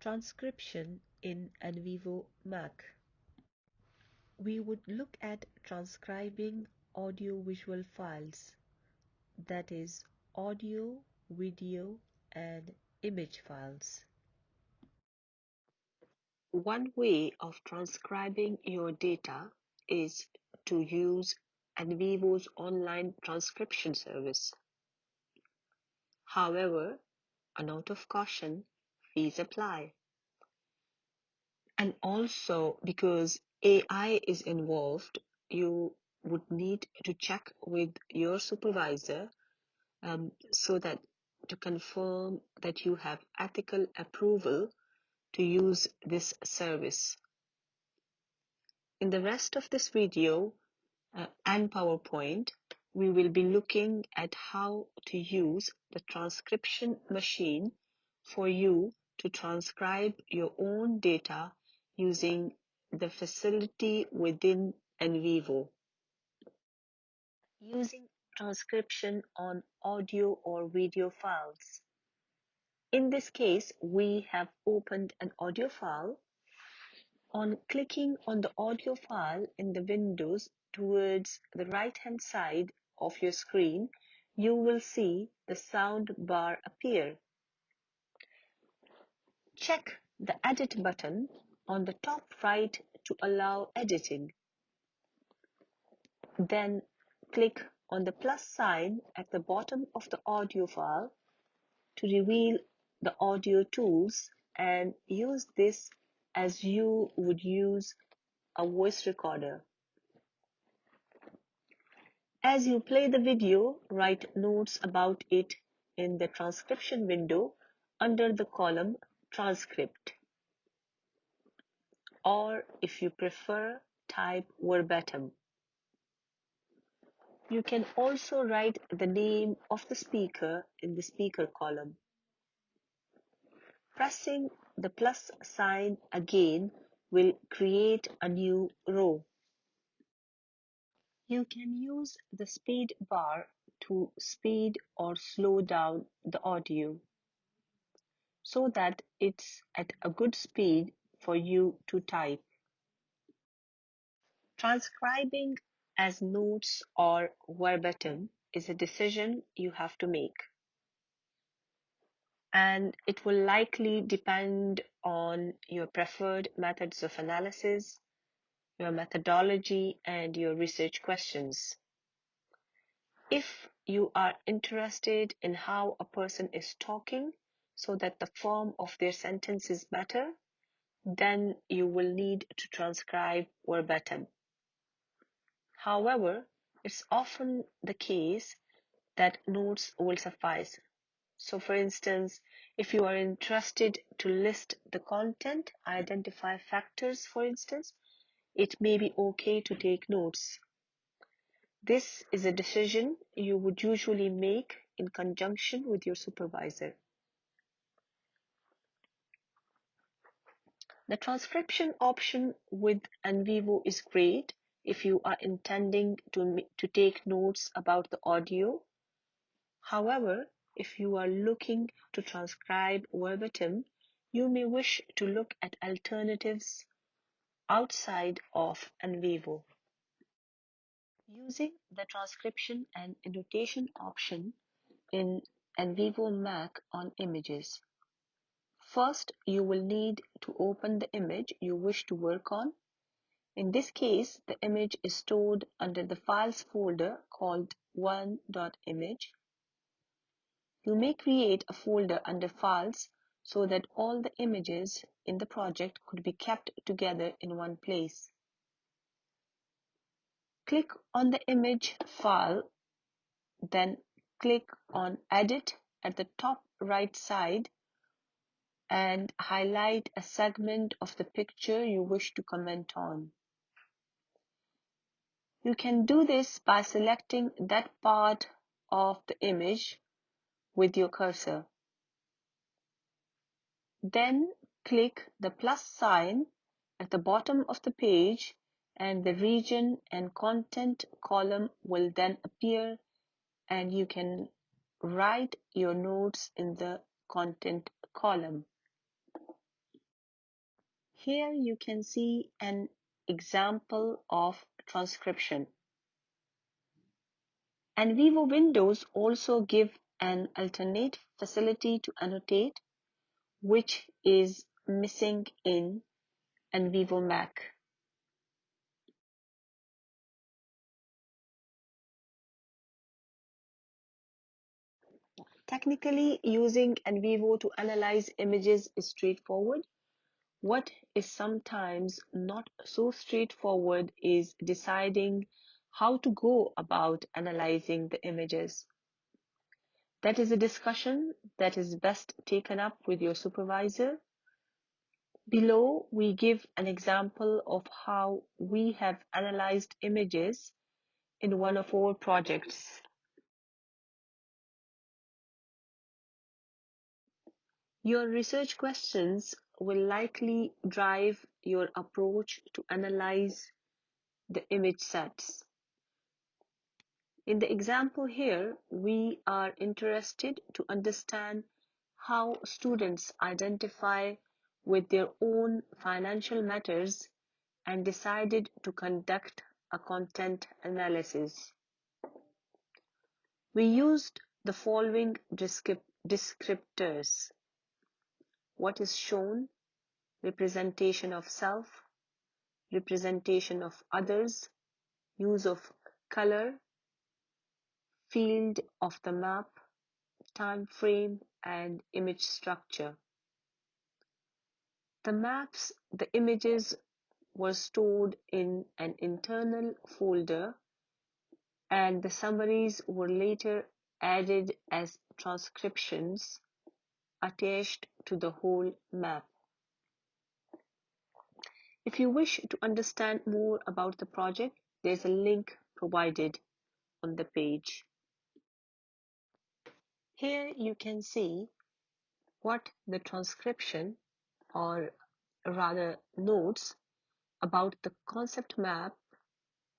Transcription in NVivo Mac. We would look at transcribing audio-visual files, that is, audio, video, and image files. One way of transcribing your data is to use NVivo's online transcription service. However, a note of caution, fees apply. And also, because AI is involved, you would need to check with your supervisor so that to confirm that you have ethical approval to use this service. In the rest of this video and PowerPoint, we will be looking at how to use the transcription machine for you to transcribe your own data using the facility within NVivo. Using transcription on audio or video files. In this case, we have opened an audio file. On clicking on the audio file in the windows towards the right-hand side of your screen, you will see the sound bar appear. Check the Edit button on the top right to allow editing. Then click on the plus sign at the bottom of the audio file to reveal the audio tools and use this as you would use a voice recorder. As you play the video, write notes about it in the transcription window under the column Transcript. Or if you prefer, type Verbatim. You can also write the name of the speaker in the speaker column. Pressing the plus sign again will create a new row. You can use the speed bar to speed or slow down the audio so that it's at a good speed for you to type. Transcribing as notes or verbatim is a decision you have to make, and it will likely depend on your preferred methods of analysis, your methodology, and your research questions. If you are interested in how a person is talking so that the form of their sentence is better, then you will need to transcribe verbatim. However, it's often the case that notes will suffice. So for instance, if you are interested to list the content, identify factors, for instance, it may be okay to take notes. This is a decision you would usually make in conjunction with your supervisor. The transcription option with NVivo is great if you are intending to take notes about the audio. However, if you are looking to transcribe verbatim, you may wish to look at alternatives outside of NVivo. Using the transcription and annotation option in NVivo Mac on images. First, you will need to open the image you wish to work on. In this case, the image is stored under the Files folder called one.image. You may create a folder under Files so that all the images in the project could be kept together in one place. Click on the image file, then click on Edit at the top right side and highlight a segment of the picture you wish to comment on. You can do this by selecting that part of the image with your cursor. Then click the plus sign at the bottom of the page and the region and content column will then appear and you can write your notes in the content column. Here you can see an example of transcription. NVivo windows also give an alternate facility to annotate, which is missing in NVivo Mac. Technically, using NVivo to analyze images is straightforward. What is sometimes not so straightforward is deciding how to go about analyzing the images. That is a discussion that is best taken up with your supervisor. Below, we give an example of how we have analyzed images in one of our projects. Your research questions will likely drive your approach to analyze the image sets. In the example here, we are interested to understand how students identify with their own financial matters and decided to conduct a content analysis. We used the following descriptors: what is shown, representation of self, representation of others, use of color, field of the map, time frame, and image structure. The images were stored in an internal folder, and the summaries were later added as transcriptions attached to the whole map. If you wish to understand more about the project, there's a link provided on the page. Here you can see what the transcription, or rather notes about the concept map,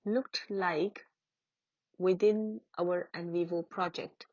looked like within our NVivo project.